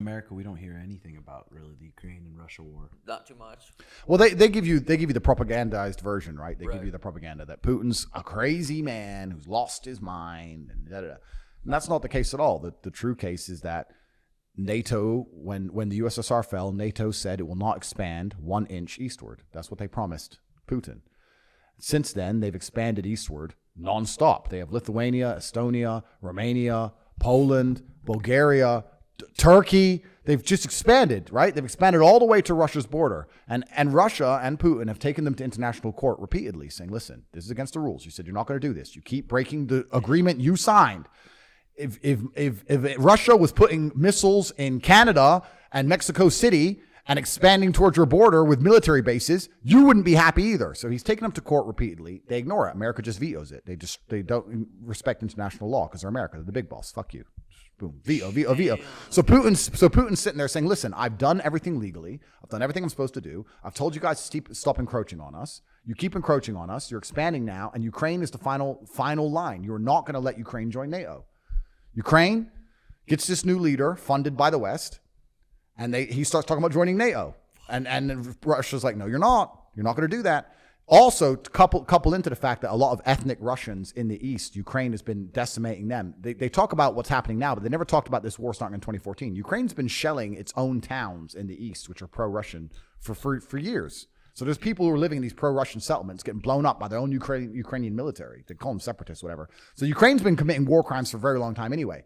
America, we don't hear anything about really the Ukraine and Russia war. Not too much. Well, they give you the propagandized version, right? They give you the propaganda that Putin's a crazy man who's lost his mind, and da, da, da. And that's not the case at all. The true case is that NATO, when the USSR fell, NATO said it will not expand 1 inch eastward. That's what they promised Putin. Since then, they've expanded eastward nonstop. They have Lithuania, Estonia, Romania, Poland, Bulgaria, Turkey. They've just expanded, right? They've expanded all the way to Russia's border. And Russia and Putin have taken them to international court repeatedly, saying, listen, this is against the rules. You said you're not going to do this. You keep breaking the agreement you signed. If Russia was putting missiles in Canada and Mexico City and expanding towards your border with military bases, you wouldn't be happy either. So he's taken them to court repeatedly. They ignore it. America just vetoes it. They don't respect international law because they're America. They're the big boss. Fuck you. Boom. Veto. So Putin's sitting there saying, listen, I've done everything legally. I've done everything I'm supposed to do. I've told you guys to stop encroaching on us. You keep encroaching on us. You're expanding now, and Ukraine is the final line. You're not going to let Ukraine join NATO. Ukraine gets this new leader funded by the West, and he starts talking about joining NATO. And Russia's like, no, you're not. You're not going to do that. Also, couple into the fact that a lot of ethnic Russians in the East, Ukraine has been decimating them. They talk about what's happening now, but they never talked about this war starting in 2014. Ukraine's been shelling its own towns in the East, which are pro-Russian, for years. So there's people who are living in these pro-Russian settlements getting blown up by their own Ukrainian military. They call them separatists, whatever. So Ukraine's been committing war crimes for a very long time anyway.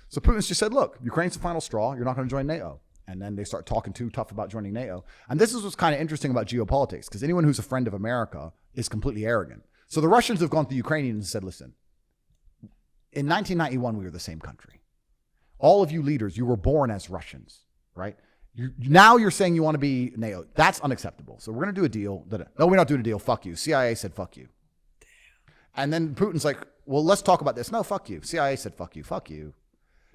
So Putin's just said, look, Ukraine's the final straw. You're not going to join NATO. And then they start talking too tough about joining NATO. And this is what's kind of interesting about geopolitics, because anyone who's a friend of America is completely arrogant. So the Russians have gone to the Ukrainians and said, listen, in 1991, we were the same country. All of you leaders, you were born as Russians, right? Now you're saying you want to be NATO. That's unacceptable. So we're going to do a deal. No, we're not doing a deal. Fuck you. CIA said, fuck you. And then Putin's like, well, let's talk about this. No, fuck you. CIA said, fuck you. Fuck you.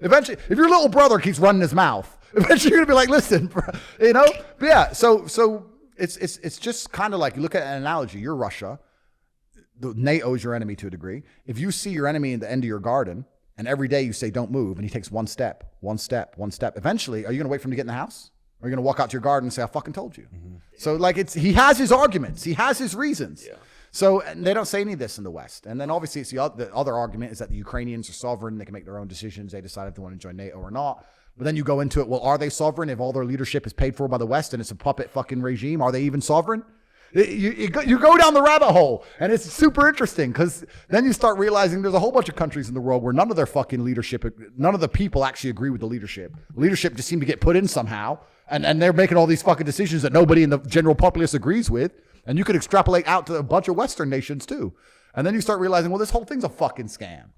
Eventually, if your little brother keeps running his mouth, eventually you're going to be like, listen, bro, you know? But yeah, so it's just kind of like, you look at an analogy. You're Russia. NATO is your enemy to a degree. If you see your enemy at the end of your garden, and every day you say, don't move, and he takes one step, eventually, are you going to wait for him to get in the house? Or are you going to walk out to your garden and say, I fucking told you? Mm-hmm. So like he has his arguments. He has his reasons. Yeah. So they don't say any of this in the West. And then obviously the other argument is that the Ukrainians are sovereign. They can make their own decisions. They decide if they want to join NATO or not. But then you go into it, well, are they sovereign if all their leadership is paid for by the West and it's a puppet fucking regime? Are they even sovereign? You go down the rabbit hole, and it's super interesting because then you start realizing there's a whole bunch of countries in the world where none of their fucking leadership, none of the people actually agree with the leadership. Leadership just seem to get put in somehow, and they're making all these fucking decisions that nobody in the general populace agrees with. And you could extrapolate out to a bunch of Western nations too. And then you start realizing, well, this whole thing's a fucking scam.